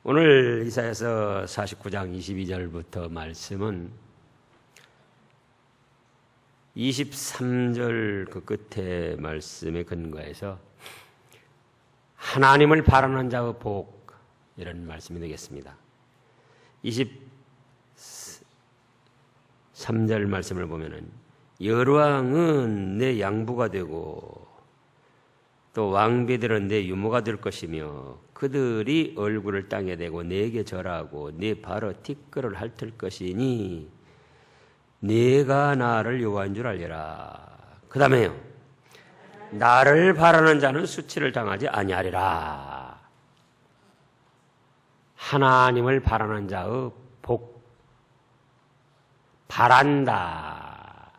오늘 이사야서 49장 22절부터 말씀은 23절 그 끝에 말씀에 근거해서 하나님을 바라는 자의 복, 이런 말씀이 되겠습니다. 23절 말씀을 보면은 여로왕은 내 양부가 되고 또 왕비들은 내 유모가 될 것이며 그들이 얼굴을 땅에 대고 내게 절하고 내 발의 티끌을 핥을 것이니 내가 나를 여호와인 줄 알리라. 그 다음에요, 나를 바라는 자는 수치를 당하지 아니하리라. 하나님을 바라는 자의 복, 바란다,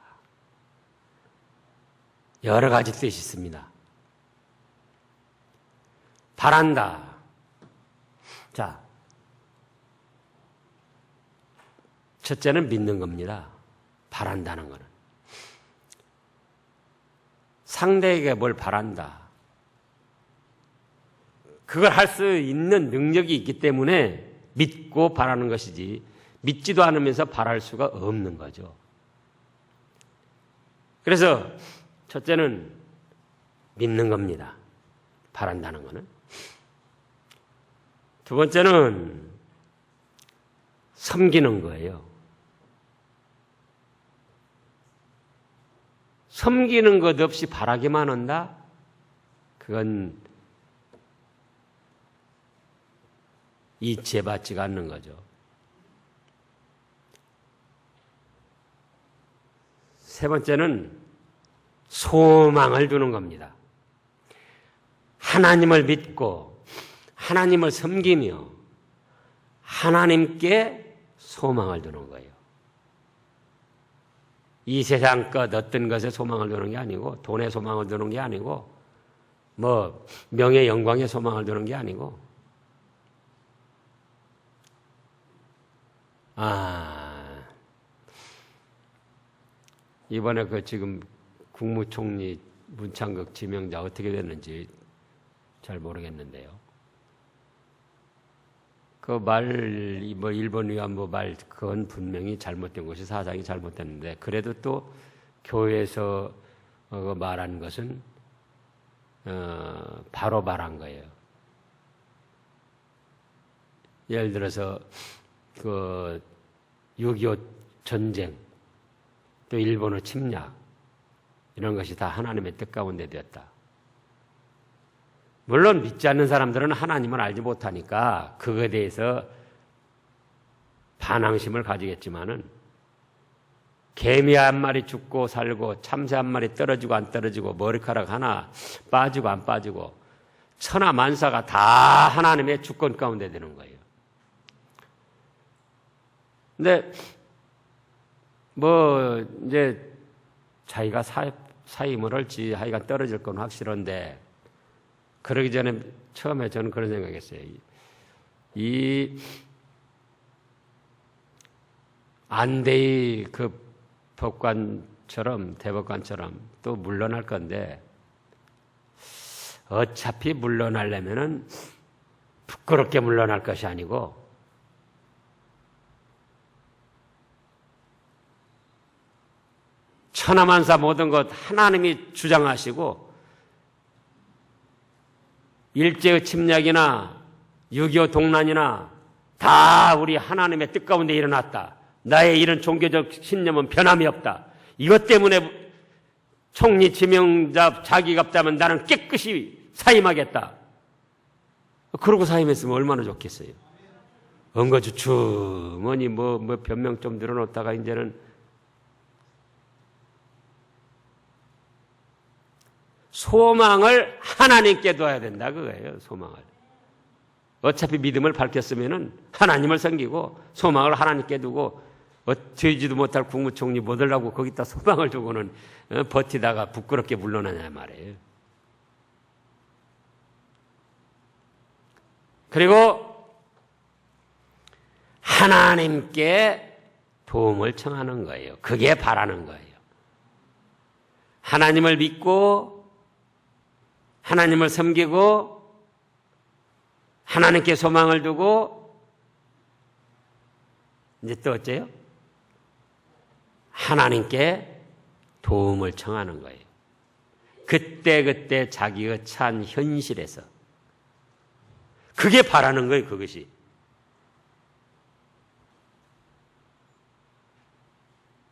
여러 가지 뜻이 있습니다. 바란다. 자, 첫째는 믿는 겁니다. 바란다는 거는. 상대에게 뭘 바란다. 그걸 할 수 있는 능력이 있기 때문에 믿고 바라는 것이지, 믿지도 않으면서 바랄 수가 없는 거죠. 그래서 첫째는 믿는 겁니다. 바란다는 거는. 두 번째는 섬기는 거예요. 섬기는 것 없이 바라기만 한다? 그건 이치받지가 않는 거죠. 세 번째는 소망을 두는 겁니다. 하나님을 믿고 하나님을 섬기며 하나님께 소망을 두는 거예요. 이 세상 것 어떤 것에 소망을 두는 게 아니고, 돈에 소망을 두는 게 아니고, 뭐 명예 영광에 소망을 두는 게 아니고, 이번에 그 지금 국무총리 문창극 지명자 어떻게 됐는지 잘 모르겠는데요. 그 말, 뭐 일본 위안부 말, 그건 분명히 잘못된 것이, 사상이 잘못됐는데, 그래도 또 교회에서 말한 것은 바로 말한 거예요. 예를 들어서 그 6.25 전쟁, 또 일본의 침략, 이런 것이 다 하나님의 뜻 가운데 되었다. 물론 믿지 않는 사람들은 하나님을 알지 못하니까 그거에 대해서 반항심을 가지겠지만은, 개미 한 마리 죽고 살고 참새 한 마리 떨어지고 안 떨어지고 머리카락 하나 빠지고 안 빠지고 천하 만사가 다 하나님의 주권 가운데 되는 거예요. 근데 뭐 이제 자기가 사임을 할지 하여간 떨어질 건 확실한데, 그러기 전에 처음에 저는 그런 생각했어요. 이 안대희 그 법관처럼, 대법관처럼 또 물러날 건데, 어차피 물러나려면은 부끄럽게 물러날 것이 아니고 천하만사 모든 것 하나님이 주장하시고, 일제의 침략이나 6.25 동란이나 다 우리 하나님의 뜻 가운데 일어났다. 나의 이런 종교적 신념은 변함이 없다. 이것 때문에 총리 지명자 자기가 없다면 나는 깨끗이 사임하겠다. 그러고 사임했으면 얼마나 좋겠어요. 엉거주춤하니 뭐 변명 좀 늘어놓다가 이제는 소망을 하나님께 둬야 된다, 그거예요. 소망을. 어차피 믿음을 밝혔으면은 하나님을 섬기고 소망을 하나님께 두고, 되지도 못할 국무총리 못하려고 거기다 소망을 두고는 버티다가 부끄럽게 물러나냐 말이에요. 그리고 하나님께 도움을 청하는 거예요. 그게 바라는 거예요. 하나님을 믿고 하나님을 섬기고 하나님께 소망을 두고 이제 또 어째요? 하나님께 도움을 청하는 거예요. 그때그때 자기가 처한 현실에서. 그게 바라는 거예요, 그것이.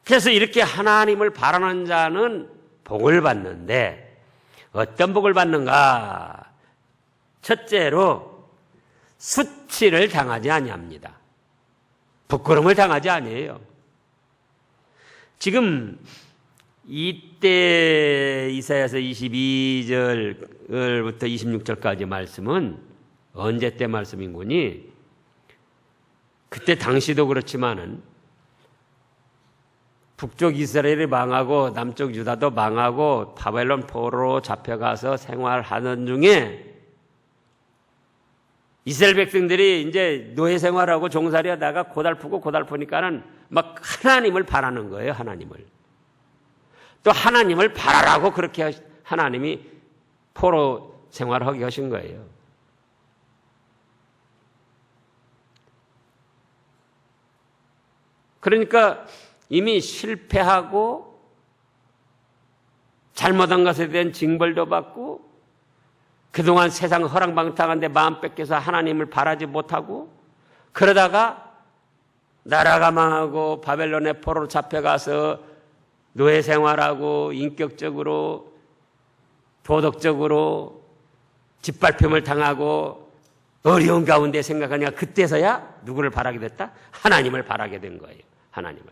그래서 이렇게 하나님을 바라는 자는 복을 받는데 어떤 복을 받는가? 첫째로 수치를 당하지 아니합니다. 부끄러움을 당하지 아니에요. 지금 이때 이사야서 22절부터 26절까지 말씀은 언제 때 말씀인 거니? 그때 당시도 그렇지만은 북쪽 이스라엘이 망하고 남쪽 유다도 망하고 바벨론 포로로 잡혀가서 생활하는 중에 이스라엘 백성들이 이제 노예 생활하고 종살이 하다가 고달프니까는 막 하나님을 바라는 거예요, 하나님을. 또 하나님을 바라라고 그렇게 하나님이 포로 생활하게 하신 거예요. 그러니까 이미 실패하고 잘못한 것에 대한 징벌도 받고 그동안 세상 허랑방탕한데 마음 뺏겨서 하나님을 바라지 못하고 그러다가 나라가 망하고 바벨론의 포로로 잡혀가서 노예 생활하고 인격적으로 도덕적으로 짓밟힘을 당하고 어려운 가운데 생각하니까 그때서야 누구를 바라게 됐다? 하나님을 바라게 된 거예요. 하나님을.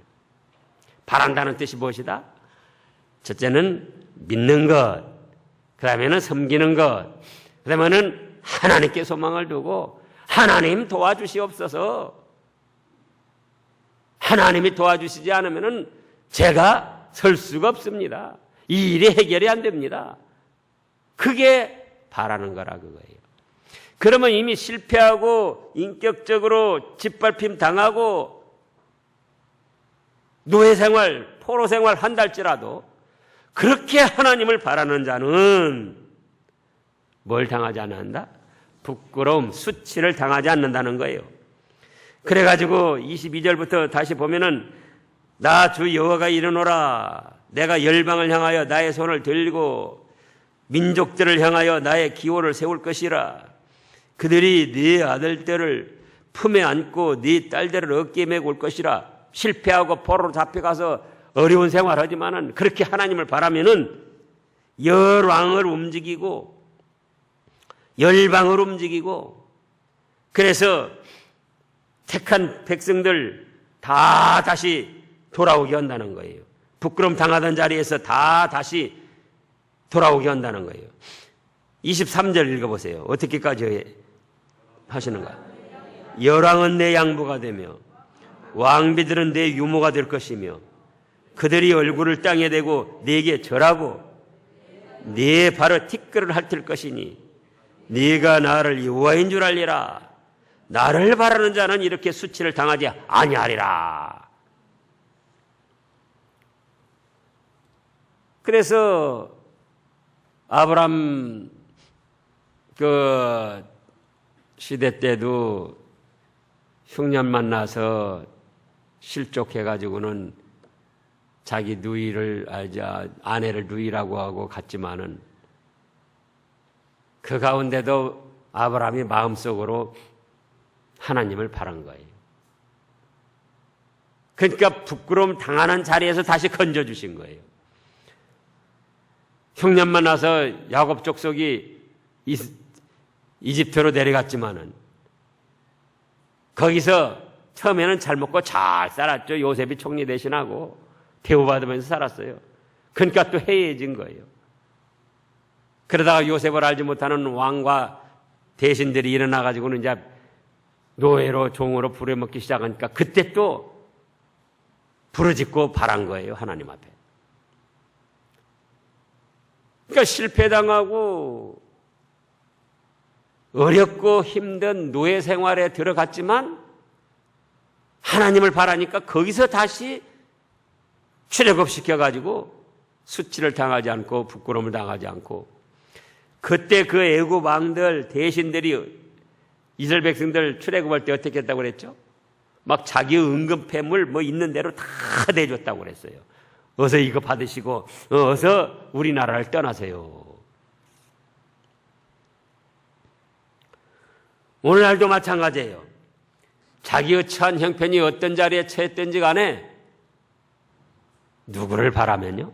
바란다는 뜻이 무엇이다? 첫째는 믿는 것, 그 다음에는 섬기는 것, 그 다음에는 하나님께 소망을 두고 하나님 도와주시옵소서. 하나님이 도와주시지 않으면 제가 설 수가 없습니다. 이 일이 해결이 안 됩니다. 그게 바라는 거라 그거예요. 그러면 이미 실패하고 인격적으로 짓밟힘 당하고 노예생활, 포로생활 한달지라도 그렇게 하나님을 바라는 자는 뭘 당하지 않는다? 부끄러움, 수치를 당하지 않는다는 거예요. 그래가지고 22절부터 다시 보면은 나 주 여호와가 이르노라 내가 열방을 향하여 나의 손을 들고 민족들을 향하여 나의 기호를 세울 것이라 그들이 네 아들들을 품에 안고 네 딸들을 어깨에 메고 올 것이라. 실패하고 포로로 잡혀가서 어려운 생활하지만은 그렇게 하나님을 바라면은 열왕을 움직이고 열방을 움직이고 그래서 택한 백성들 다 다시 돌아오게 한다는 거예요. 부끄럼 당하던 자리에서 다 다시 돌아오게 한다는 거예요. 23절 읽어보세요. 어떻게까지 하시는가? 열왕은 내 양부가 되며 왕비들은 내 유모가 될 것이며 그들이 얼굴을 땅에 대고 네게 절하고 네 발을 티끌을 핥을 것이니 네가 나를 여호와인 줄 알리라. 나를 바라는 자는 이렇게 수치를 당하지 아니하리라. 그래서 아브람 그 시대 때도 흉년 만나서 실족해가지고는 자기 누이를 아내를 누이라고 하고 갔지만은 그 가운데도 아브라함이 마음속으로 하나님을 바란 거예요. 그러니까 부끄러움 당하는 자리에서 다시 건져주신 거예요. 흉년 만나서 야곱 족속이 이집트로 내려갔지만은 거기서 처음에는 잘 먹고 잘 살았죠. 요셉이 총리 대신하고 대우받으면서 살았어요. 그러니까 또 해이해진 거예요. 그러다가 요셉을 알지 못하는 왕과 대신들이 일어나가지고는 이제 노예로 종으로 부려먹기 시작하니까 그때 또 부르짖고 바란 거예요. 하나님 앞에. 그러니까 실패당하고 어렵고 힘든 노예 생활에 들어갔지만 하나님을 바라니까 거기서 다시 출애굽 시켜가지고 수치를 당하지 않고 부끄러움을 당하지 않고 그때 그 애굽 왕들 대신들이 이스라엘 백성들 출애굽할 때 어떻게 했다고 그랬죠? 막 자기 은근폐물 뭐 있는 대로 다 내줬다고 그랬어요. 어서 이거 받으시고 어서 우리나라를 떠나세요. 오늘날도 마찬가지예요. 자기의 처한 형편이 어떤 자리에 처했든지 간에 누구를 바라면요?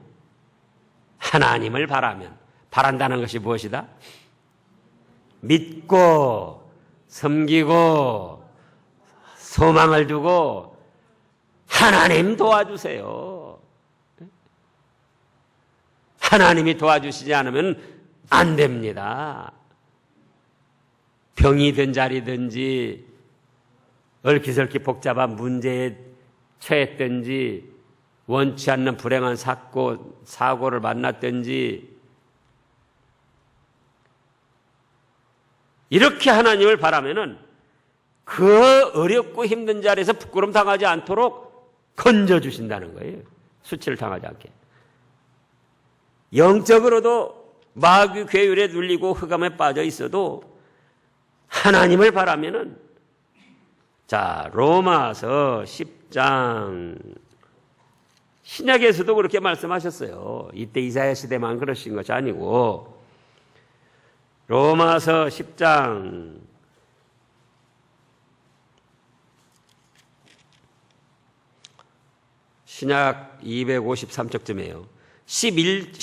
하나님을 바란다는 것이 무엇이다? 믿고 섬기고 소망을 두고 하나님 도와주세요. 하나님이 도와주시지 않으면 안 됩니다. 병이 든 자리든지 얼기설기 복잡한 문제에 처했든지 원치 않는 불행한 사고를 만났든지 이렇게 하나님을 바라면은 그 어렵고 힘든 자리에서 부끄럼 당하지 않도록 건져주신다는 거예요. 수치를 당하지 않게. 영적으로도 마귀 괴율에 눌리고 흑암에 빠져 있어도 하나님을 바라면은 자, 로마서 10장 신약에서도 그렇게 말씀하셨어요. 이때 이사야 시대만 그러신 것이 아니고 로마서 10장 신약 253쪽쯤이에요. 11절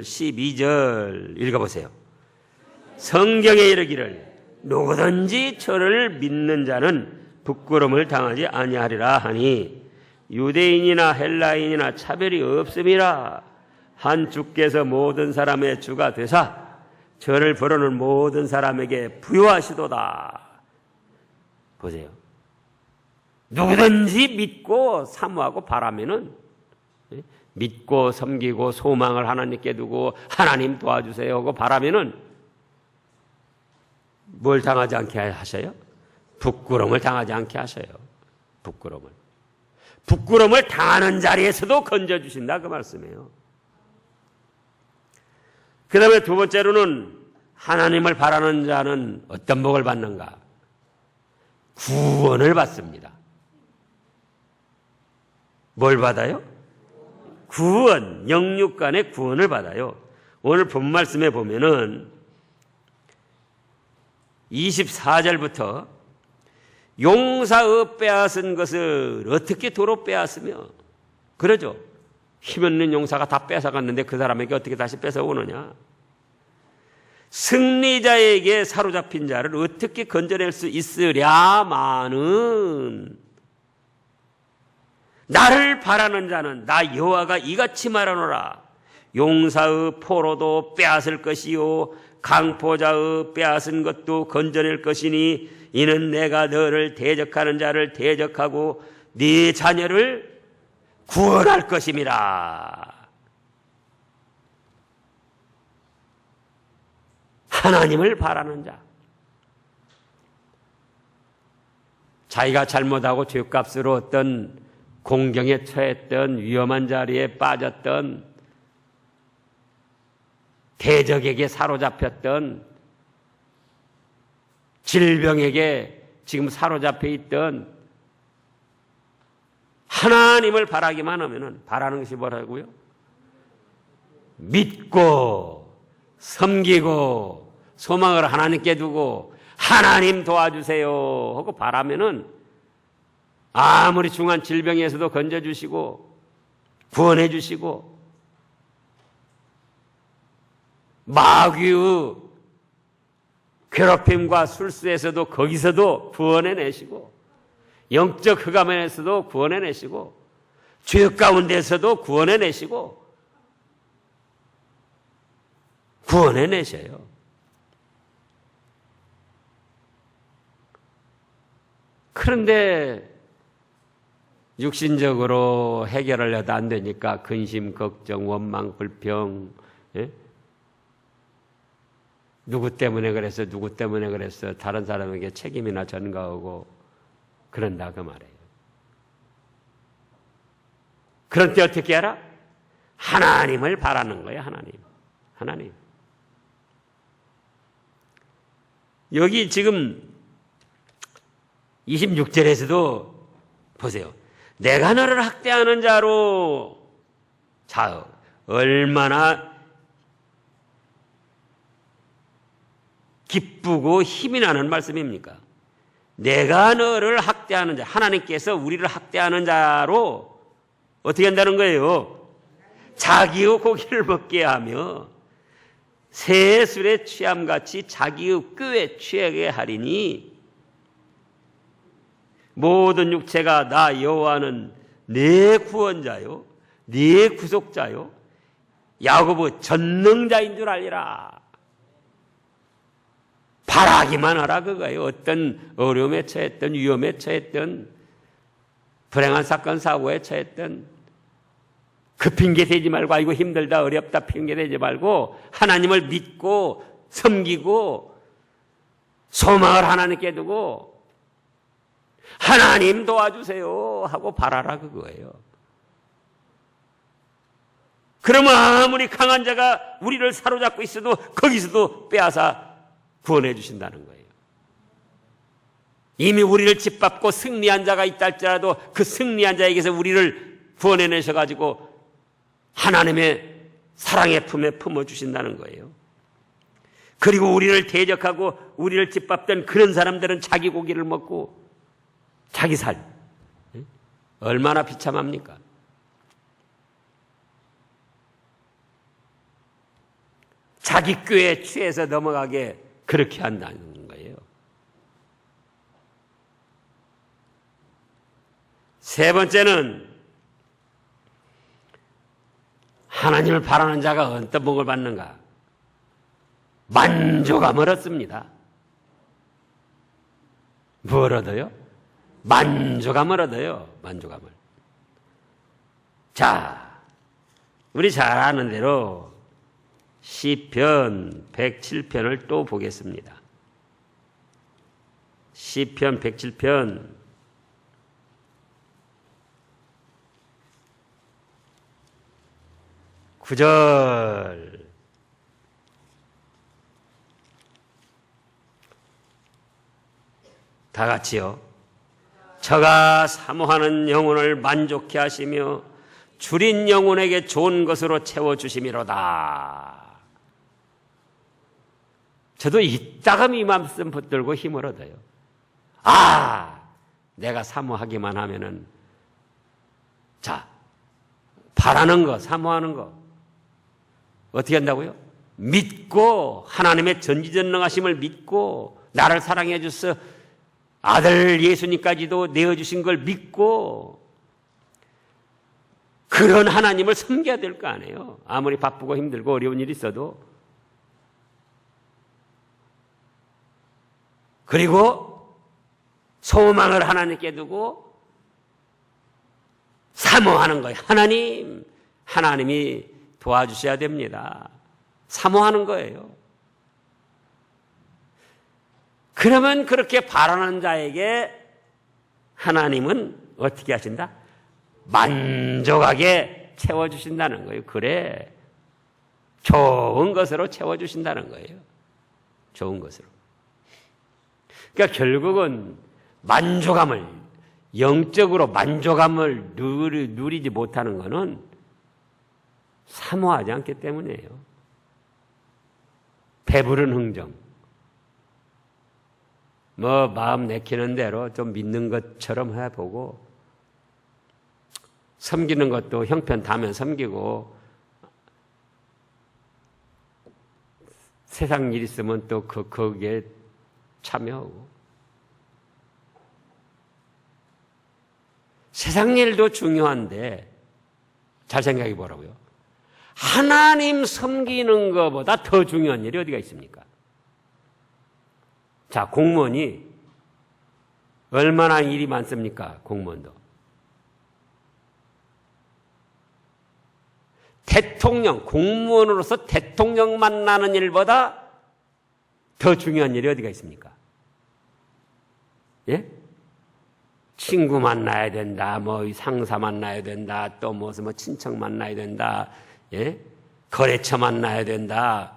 12절 읽어보세요. 성경에 이르기를 누구든지 저를 믿는 자는 부끄러움을 당하지 아니하리라 하니 유대인이나 헬라인이나 차별이 없음이라. 한 주께서 모든 사람의 주가 되사 저를 부르는 모든 사람에게 부요하시도다. 보세요. 누구든지 믿고 사모하고 바라면은 믿고 섬기고 소망을 하나님께 두고 하나님 도와주세요 하고 바라면은 뭘 당하지 않게 하셔요? 부끄러움을 당하지 않게 하셔요. 부끄러움을 당하는 자리에서도 건져주신다 그 말씀이에요. 그 다음에 두 번째로는 하나님을 바라는 자는 어떤 복을 받는가? 구원을 받습니다. 뭘 받아요? 구원, 영육 간의 구원을 받아요. 오늘 본 말씀에 보면은 24절부터 용사의 빼앗은 것을 어떻게 도로 빼앗으며, 그러죠. 힘없는 용사가 다 뺏어갔는데 그 사람에게 어떻게 다시 뺏어오느냐. 승리자에게 사로잡힌 자를 어떻게 건져낼 수 있으랴마는 나를 바라는 자는 나 여호와가 이같이 말하노라. 용사의 포로도 빼앗을 것이요 강포자의 빼앗은 것도 건져낼 것이니 이는 내가 너를 대적하는 자를 대적하고 네 자녀를 구원할 것임이라. 하나님을 바라는 자, 자기가 잘못하고 죄값으로 어떤 공경에 처했던 위험한 자리에 빠졌던 대적에게 사로잡혔던 질병에게 지금 사로잡혀 있던 하나님을 바라기만 하면은 바라는 것이 뭐라고요? 믿고 섬기고 소망을 하나님께 두고 하나님 도와주세요 하고 바라면은 아무리 중한 질병에서도 건져주시고 구원해 주시고 마귀의 괴롭힘과 술수에서도 거기서도 구원해 내시고 영적 흑암에서도 구원해 내시고 죄 가운데서도 구원해 내시고 구원해 내셔요. 그런데 육신적으로 해결하려도 안 되니까 근심, 걱정, 원망, 불평, 예? 누구 때문에 그랬어, 누구 때문에 그랬어, 다른 사람에게 책임이나 전가하고 그런다 그 말이에요. 그런 때 어떻게 하라? 하나님을 바라는 거예요. 하나님. 여기 지금 26절에서도 보세요. 내가 너를 학대하는 자로 자 얼마나 기쁘고 힘이 나는 말씀입니까? 내가 너를 학대하는 자, 하나님께서 우리를 학대하는 자로 어떻게 한다는 거예요? 자기의 고기를 먹게 하며 새 술에 취함같이 자기의 꾀에 취하게 하리니 모든 육체가 나 여호와는 내 구원자요 내 구속자요 야고보 전능자인 줄 알리라. 바라기만 하라 그거예요. 어떤 어려움에 처했던 위험에 처했던 불행한 사건 사고에 처했던 그 핑계 대지 말고 아이고 힘들다 어렵다 핑계 대지 말고 하나님을 믿고 섬기고 소망을 하나님께 두고 하나님 도와주세요 하고 바라라 그거예요. 그러면 아무리 강한 자가 우리를 사로잡고 있어도 거기서도 빼앗아 구원해 주신다는 거예요. 이미 우리를 짓밟고 승리한 자가 있다 할지라도 그 승리한 자에게서 우리를 구원해내셔가지고 하나님의 사랑의 품에 품어주신다는 거예요. 그리고 우리를 대적하고 우리를 짓밟던 그런 사람들은 자기 고기를 먹고 자기 살 얼마나 비참합니까? 자기 꾀에 취해서 넘어가게 그렇게 한다는 거예요. 세 번째는 하나님을 바라는 자가 어떤 복을 받는가? 만족함을 얻습니다. 뭘 얻어요? 만족함을 얻어요. 만족함을. 자, 우리 잘 아는 대로 시편 107편을 또 보겠습니다. 시편 107편 9절 다 같이요. 저가 사모하는 영혼을 만족케 하시며 줄인 영혼에게 좋은 것으로 채워주심이로다. 저도 이따금 이 말씀 붙들고 힘을 얻어요. 아, 내가 사모하기만 하면은 자, 바라는 거, 사모하는 거 어떻게 한다고요? 믿고 하나님의 전지전능하심을 믿고 나를 사랑해 주셔서 아들 예수님까지도 내어주신 걸 믿고 그런 하나님을 섬겨야 될 거 아니에요. 아무리 바쁘고 힘들고 어려운 일이 있어도. 그리고 소망을 하나님께 두고 사모하는 거예요. 하나님이 도와주셔야 됩니다. 사모하는 거예요. 그러면 그렇게 바라는 자에게 하나님은 어떻게 하신다? 만족하게 채워주신다는 거예요. 그래, 좋은 것으로 채워주신다는 거예요. 좋은 것으로. 그러니까 결국은 만족함을, 영적으로 만족함을 누리지 못하는 것은 사모하지 않기 때문이에요. 배부른 흥정. 마음 내키는 대로 좀 믿는 것처럼 해보고, 섬기는 것도 형편다면 섬기고, 세상 일 있으면 또 거기에 참여하고. 세상 일도 중요한데, 잘 생각해 보라고요. 하나님 섬기는 것보다 더 중요한 일이 어디가 있습니까? 자, 공무원이 얼마나 일이 많습니까? 공무원도. 대통령, 공무원으로서 대통령 만나는 일보다 더 중요한 일이 어디가 있습니까? 예? 친구 만나야 된다, 상사 만나야 된다, 또 무슨 친척 만나야 된다, 예? 거래처 만나야 된다.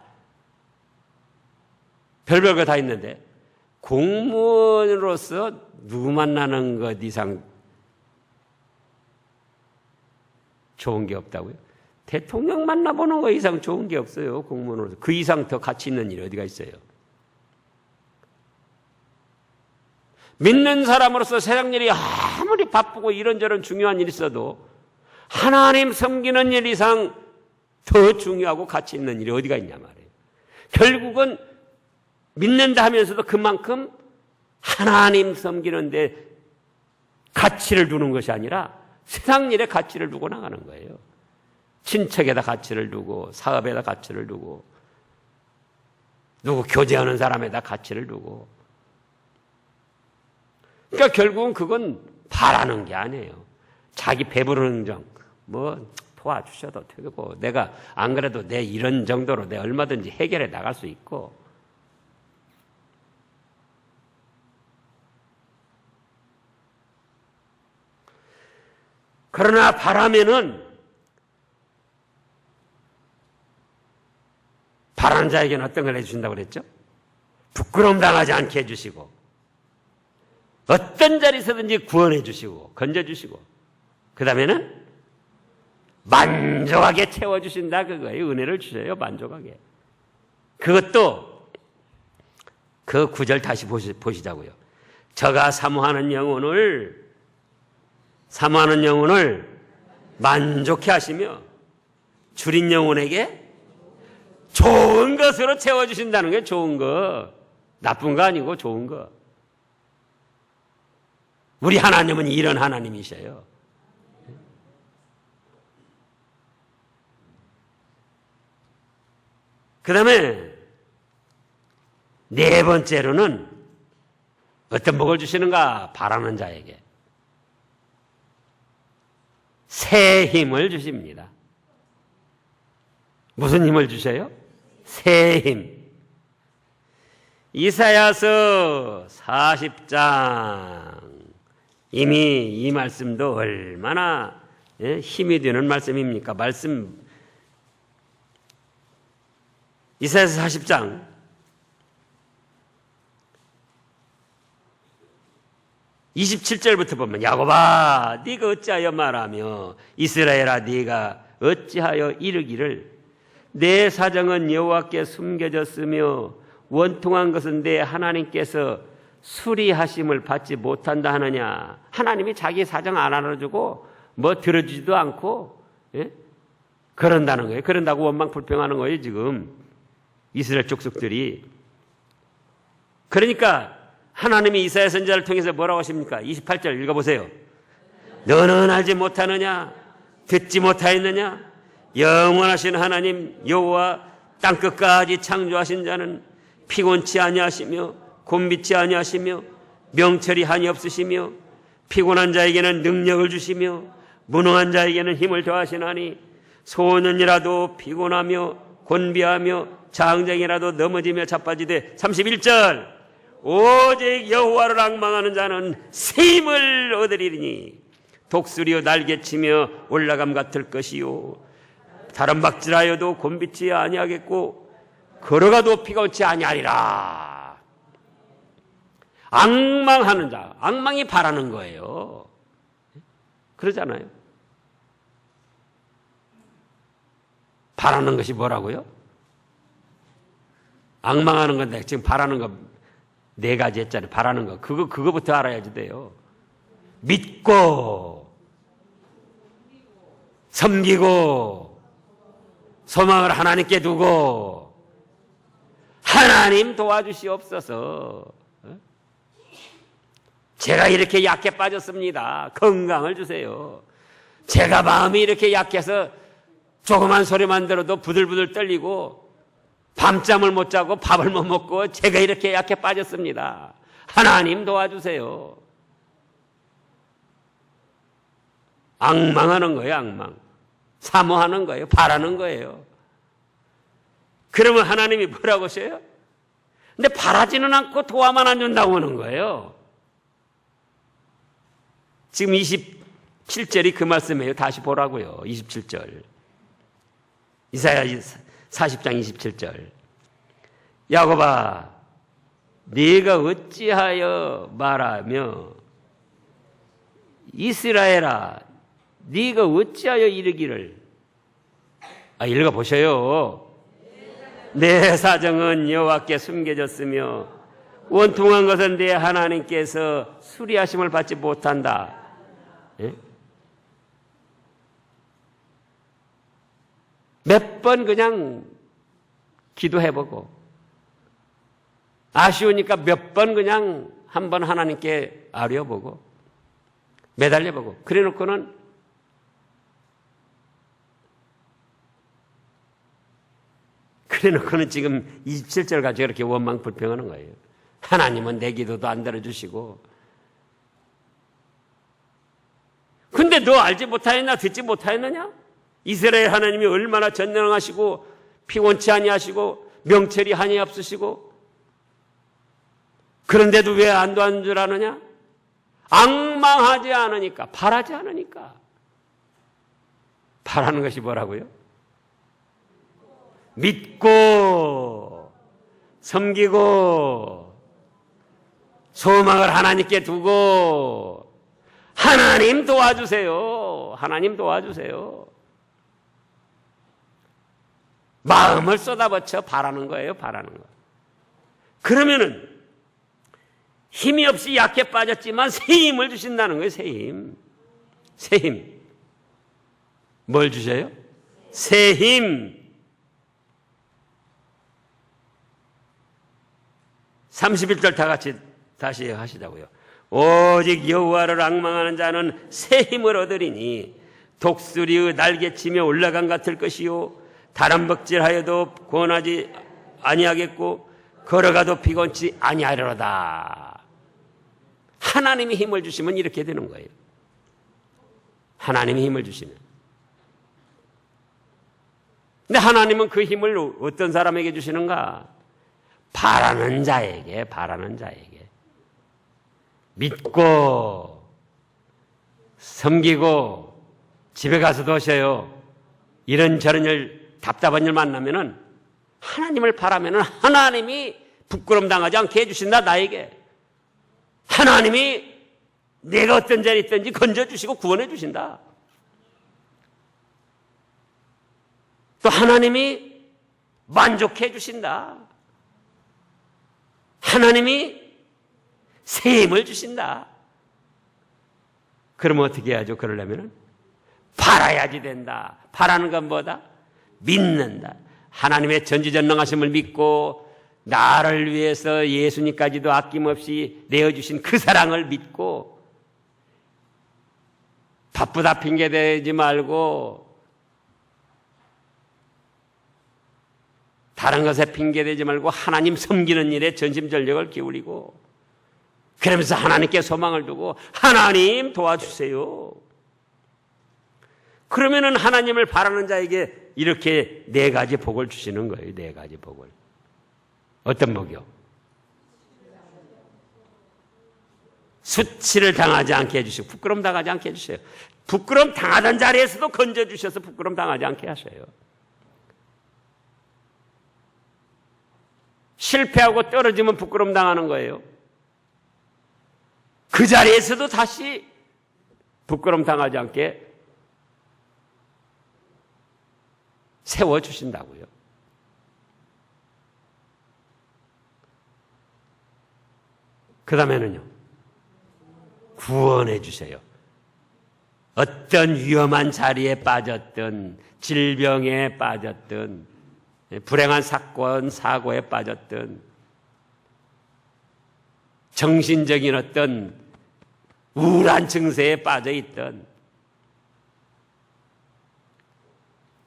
별별 거 다 있는데, 공무원으로서 누구 만나는 것 이상 좋은 게 없다고요? 대통령 만나보는 거 이상 좋은 게 없어요. 공무원으로서. 그 이상 더 가치 있는 일이 어디가 있어요? 믿는 사람으로서 세상 일이 아무리 바쁘고 이런저런 중요한 일이 있어도 하나님 섬기는 일 이상 더 중요하고 가치 있는 일이 어디가 있냐 말이에요. 결국은 믿는다 하면서도 그만큼 하나님 섬기는데 가치를 두는 것이 아니라 세상 일에 가치를 두고 나가는 거예요. 친척에다 가치를 두고 사업에다 가치를 두고 누구 교제하는 사람에다 가치를 두고. 그러니까 결국은 그건 바라는 게 아니에요. 자기 배부르는 정 뭐 도와주셔도 되고 내가 안 그래도 내 이런 정도로 내 얼마든지 해결해 나갈 수 있고. 그러나 바라면은 바라는 자에게는 어떤 걸 해주신다고 그랬죠? 부끄러움 당하지 않게 해주시고 어떤 자리에서든지 구원해 주시고 건져 주시고 그 다음에는 만족하게 채워주신다 그거예요. 은혜를 주셔요. 만족하게. 그것도 그 구절 다시 보시자고요. 저가 사모하는 영혼을 만족해 하시며 줄인 영혼에게 좋은 것으로 채워주신다는 게 좋은 거. 나쁜 거 아니고 좋은 거. 우리 하나님은 이런 하나님이셔요. 그 다음에 네 번째로는 어떤 복을 주시는가? 바라는 자에게 새 힘을 주십니다. 무슨 힘을 주셔요? 새 힘. 이사야서 40장 이미 이 말씀도 얼마나 힘이 되는 말씀입니까? 이사야서 40장 27절부터 보면 야곱아 네가 어찌하여 말하며 이스라엘아 네가 어찌하여 이르기를 내 사정은 여호와께 숨겨졌으며 원통한 것은 내 하나님께서 수리하심을 받지 못한다 하느냐. 하나님이 자기 사정 안 알아주고 뭐 들어주지도 않고 그런다는 거예요. 그런다고 원망 불평하는 거예요 지금 이스라엘 족속들이. 그러니까 하나님이 이사야 선지자를 통해서 뭐라고 하십니까? 28절 읽어보세요. 너는 알지 못하느냐? 듣지 못하였느냐? 영원하신 하나님 여호와 땅끝까지 창조하신 자는 피곤치 아니하시며 곤비치 아니하시며 명철이 한이 없으시며 피곤한 자에게는 능력을 주시며 무능한 자에게는 힘을 더하시나니 소년이라도 피곤하며 곤비하며 장정이라도 넘어지며 자빠지되 31절 오직 여호와를 앙망하는 자는 새 힘을 얻으리니 독수리여 날개치며 올라감 같을 것이요 다른 박질하여도 곤비치 아니하겠고 걸어가도 피곤치 아니하리라. 앙망하는 자, 앙망이 바라는 거예요. 그러잖아요. 바라는 것이 뭐라고요? 앙망하는 건데 지금 바라는 거 네 가지 했잖아요. 바라는 거 그거부터 알아야지 돼요. 믿고 섬기고 소망을 하나님께 두고 하나님 도와주시옵소서. 제가 이렇게 약해 빠졌습니다. 건강을 주세요. 제가 마음이 이렇게 약해서 조그만 소리만 들어도 부들부들 떨리고 밤잠을 못 자고 밥을 못 먹고 제가 이렇게 약해 빠졌습니다. 하나님 도와주세요. 앙망하는 거예요. 앙망. 사모하는 거예요. 바라는 거예요. 그러면 하나님이 뭐라고 하셔요? 근데 바라지는 않고 도와만 안 준다고 하는 거예요. 지금 27절이 그 말씀이에요. 다시 보라고요. 27절. 이사야 40장 27절. 야곱아 네가 어찌하여 말하며 이스라엘아 네가 어찌하여 이르기를 읽어보셔요. 내 사정은 여호와께 숨겨졌으며 원통한 것은 내 하나님께서 수리하심을 받지 못한다. 예? 몇 번 그냥 기도해보고 아쉬우니까 몇 번 그냥 한번 하나님께 아뢰어보고 매달려보고 그래놓고는 지금 27절 가지고 이렇게 원망 불평하는 거예요. 하나님은 내 기도도 안 들어주시고 근데 너 알지 못하였나 듣지 못하였느냐? 이스라엘 하나님이 얼마나 전능하시고 피곤치 아니하시고 명철이 한이 없으시고 그런데도 왜 안도 안 줄 아느냐? 앙망하지 않으니까 바라지 않으니까. 바라는 것이 뭐라고요? 믿고 섬기고 소망을 하나님께 두고 하나님 도와주세요. 하나님 도와주세요. 마음을 쏟아붙여 바라는 거예요. 바라는 거. 그러면은 힘이 없이 약해 빠졌지만 새 힘을 주신다는 거예요. 새 힘. 새 힘. 뭘 주셔요? 새 힘. 31절 다 같이 다시 하시자고요. 오직 여호와를 앙망하는 자는 새 힘을 얻으리니 독수리의 날개치며 올라간 같을 것이요 다람벅질하여도 권하지 아니하겠고 걸어가도 피곤치 아니하리로다. 하나님이 힘을 주시면 이렇게 되는 거예요. 하나님이 힘을 주시면. 근데 하나님은 그 힘을 어떤 사람에게 주시는가? 바라는 자에게, 바라는 자에게. 믿고, 섬기고, 집에 가서도 하셔요. 이런저런 일, 답답한 일 만나면은 하나님을 바라면은 하나님이 부끄럼 당하지 않게 해주신다, 나에게. 하나님이 내가 어떤 자리에 있든지 건져주시고 구원해 주신다. 또 하나님이 만족해 주신다. 하나님이 새 힘을 주신다. 그러면 어떻게 해야죠? 그러려면 바라야지 된다. 바라는 건 뭐다? 믿는다. 하나님의 전지전능하심을 믿고 나를 위해서 예수님까지도 아낌없이 내어주신 그 사랑을 믿고 바쁘다 핑계대지 말고 다른 것에 핑계대지 말고 하나님 섬기는 일에 전심전력을 기울이고 그러면서 하나님께 소망을 두고 하나님 도와주세요. 그러면은 하나님을 바라는 자에게 이렇게 4가지 복을 주시는 거예요. 4가지 복을. 어떤 복이요? 수치를 당하지 않게 해주시고 부끄럼 당하지 않게 해주세요. 부끄럼 당하던 자리에서도 건져주셔서 부끄럼 당하지 않게 하셔요. 실패하고 떨어지면 부끄럼 당하는 거예요. 그 자리에서도 다시 부끄럼 당하지 않게 세워주신다고요. 그 다음에는요, 구원해 주세요. 어떤 위험한 자리에 빠졌든, 질병에 빠졌든, 불행한 사건, 사고에 빠졌든, 정신적인 어떤 우울한 증세에 빠져있든,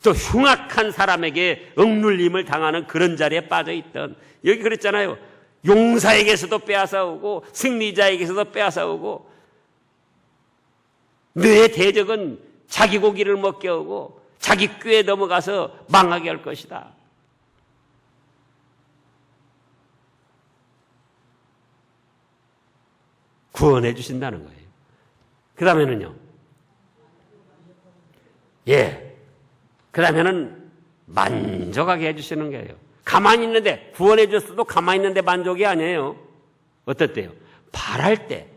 또 흉악한 사람에게 억눌림을 당하는 그런 자리에 빠져있든, 여기 그랬잖아요. 용사에게서도 빼앗아오고 승리자에게서도 빼앗아오고 내 대적은 자기 고기를 먹게 하고 자기 꾀에 넘어가서 망하게 할 것이다. 구원해 주신다는 거예요. 그 다음에는요. 그 다음에는 만족하게 해주시는 거예요. 가만히 있는데, 구원해 줬어도 가만히 있는데 만족이 아니에요. 어떻대요? 바랄 때.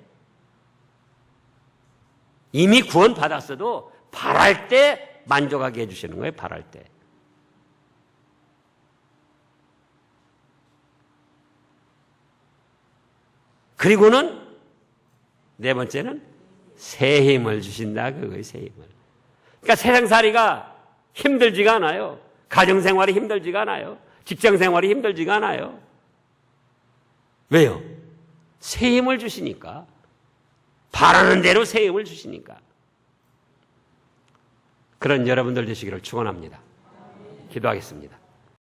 이미 구원 받았어도 바랄 때 만족하게 해주시는 거예요. 바랄 때. 그리고는 네 번째는 새 힘을 주신다. 그거예요. 새 힘을. 그러니까 세상살이가 힘들지가 않아요. 가정생활이 힘들지가 않아요. 직장생활이 힘들지가 않아요. 왜요? 새 힘을 주시니까. 바라는 대로 새 힘을 주시니까. 그런 여러분들 되시기를 축원합니다. 기도하겠습니다.